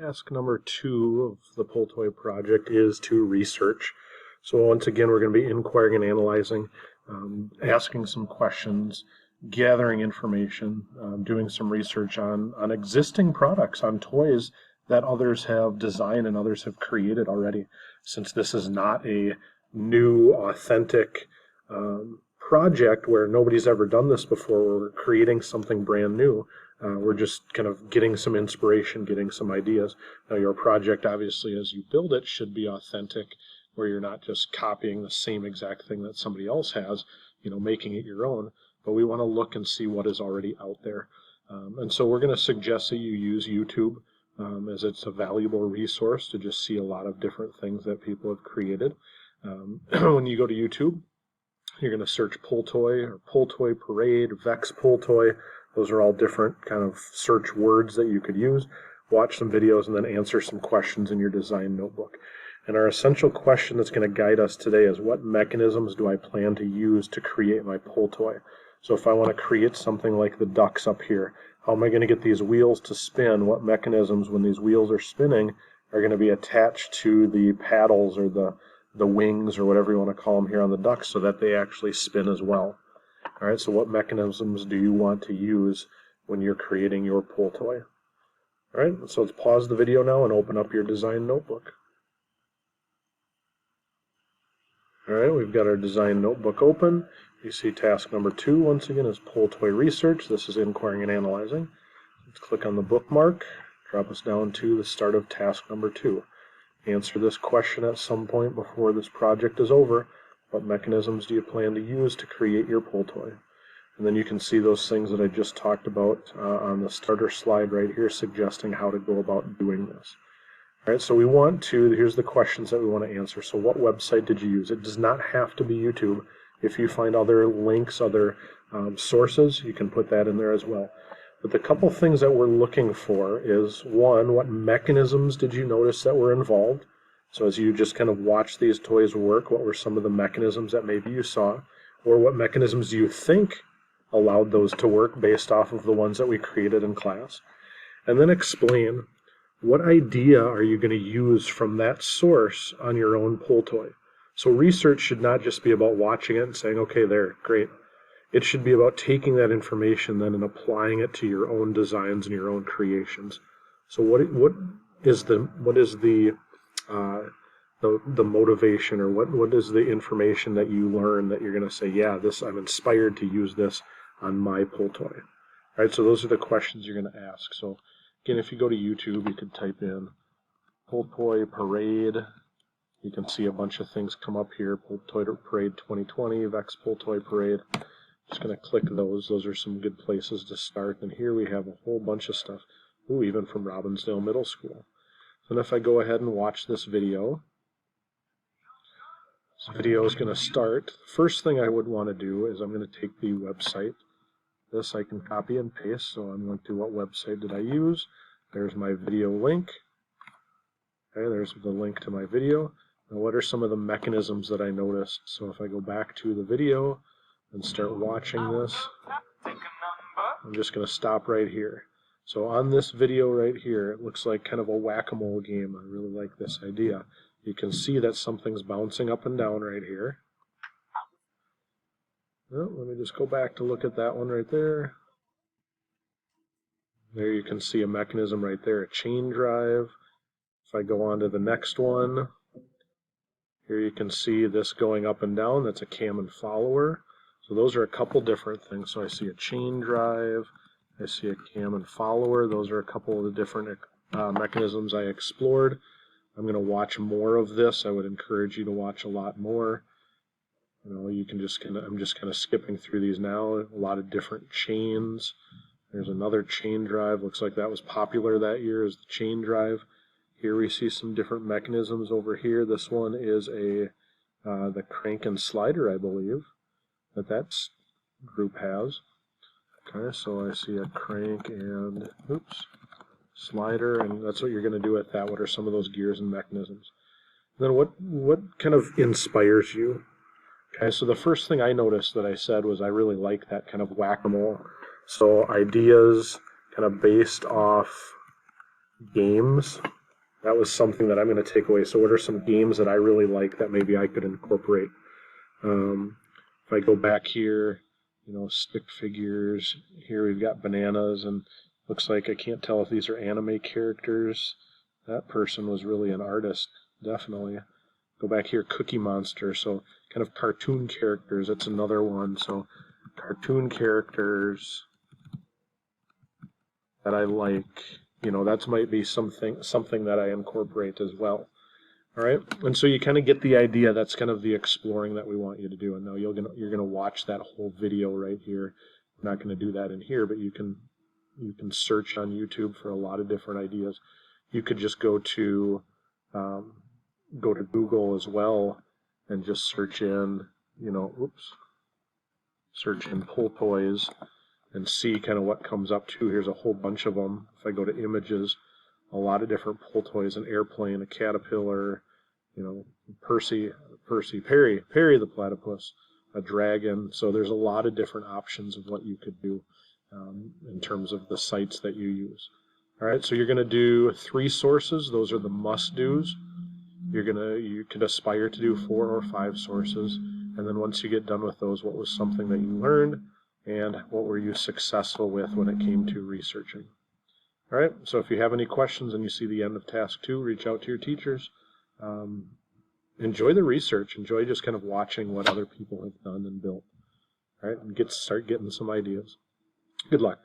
task number 2 of the pull toy project is to research. So once again, we're going to be inquiring and analyzing, asking some questions, gathering information, doing some research on existing products, on toys that others have designed and others have created already. Since this is not a new, authentic project where nobody's ever done this before, we're creating something brand new. We're just kind of getting some inspiration, getting some ideas. Now, your project, obviously, as you build it, should be authentic, where you're not just copying the same exact thing that somebody else has, making it your own. But we want to look and see what is already out there. And so we're going to suggest that you use YouTube, as it's a valuable resource to just see a lot of different things that people have created. When you go to YouTube, you're going to search pull toy or pull toy parade, Vex pull toy. Those are all different kind of search words that you could use. Watch some videos and then answer some questions in your design notebook. And our essential question that's going to guide us today is, what mechanisms do I plan to use to create my pull toy? So if I want to create something like the ducks up here, how am I going to get these wheels to spin? What mechanisms, when these wheels are spinning, are going to be attached to the paddles or the wings or whatever you want to call them here on the ducks so that they actually spin as well? All right, so what mechanisms do you want to use when you're creating your pull toy? All right, so let's pause the video now and open up your design notebook. All right, we've got our design notebook open. You see task number 2, once again, is pull toy research. This is inquiring and analyzing. Let's click on the bookmark, drop us down to the start of task number 2. Answer this question at some point before this project is over. What mechanisms do you plan to use to create your pull toy? And then you can see those things that I just talked about on the starter slide right here, suggesting how to go about doing this. All right, so here's the questions that we want to answer. So what website did you use? It does not have to be YouTube. If you find other links, other sources, you can put that in there as well. But the couple things that we're looking for is, one, what mechanisms did you notice that were involved? So as you just kind of watch these toys work, what were some of the mechanisms that maybe you saw? Or what mechanisms do you think allowed those to work based off of the ones that we created in class? And then explain, what idea are you going to use from that source on your own pull toy? So research should not just be about watching it and saying, okay, there, great. It should be about taking that information then and applying it to your own designs and your own creations. So what is the motivation, or what is the information that you learn that you're going to say, yeah, I'm inspired to use this on my pull toy? All right, so those are the questions you're going to ask. So again, if you go to YouTube, you could type in pull toy parade. You can see a bunch of things come up here: pull toy parade 2020, Vex pull toy parade. Just going to click those. Those are some good places to start. And here we have a whole bunch of stuff. Ooh, even from Robbinsdale Middle School. So if I go ahead and watch this video, this video is going to start. The first thing I would want to do is I'm going to take the website. This I can copy and paste, so I'm going to, what website did I use? There's my video link. Okay, there's the link to my video. Now, what are some of the mechanisms that I noticed? So if I go back to the video and start watching this, I'm just going to stop right here. So on this video right here, it looks like kind of a whack-a-mole game. I really like this idea. You can see that something's bouncing up and down right here. Well, let me just go back to look at that one right there. There you can see a mechanism right there, a chain drive. If I go on to the next one, here you can see this going up and down. That's a cam and follower. So those are a couple different things. So I see a chain drive, I see a cam and follower. Those are a couple of the different mechanisms I explored. I'm going to watch more of this. I would encourage you to watch a lot more. You can just I'm just kind of skipping through these now. A lot of different chains. There's another chain drive. Looks like that was popular that year, is the chain drive. Here we see some different mechanisms over here. This one is the crank and slider, I believe, that group has. Okay, so I see a crank and slider, and that's what you're going to do with that. What are some of those gears and mechanisms? And then what kind of inspires you? Okay, so the first thing I noticed that I said was I really like that kind of whack-a-mole. So ideas kind of based off games. That was something that I'm going to take away. So what are some games that I really like that maybe I could incorporate? If I go back here, stick figures. Here we've got bananas, and looks like I can't tell if these are anime characters. That person was really an artist, definitely. Go back here, Cookie Monster. So kind of cartoon characters. That's another one. So cartoon characters that I like. That might be something that I incorporate as well. All right, and so you kind of get the idea. That's kind of the exploring that we want you to do. And now you're gonna watch that whole video right here. I'm not going to do that in here, but you can search on YouTube for a lot of different ideas. You could just go to Google as well and just search in search in pull toys and see kind of what comes up too. Here's a whole bunch of them. If I go to images, a lot of different pull toys: an airplane, a caterpillar, Perry the platypus, a dragon. So there's a lot of different options of what you could do in terms of the sites that you use. All right, so you're going to do 3 sources. Those are the must-dos. You could aspire to do 4 or 5 sources, and then once you get done with those, what was something that you learned, and what were you successful with when it came to researching. All right, so if you have any questions and you see the end of task 2, reach out to your teachers. Enjoy the research. Enjoy just kind of watching what other people have done and built. All right, and start getting some ideas. Good luck.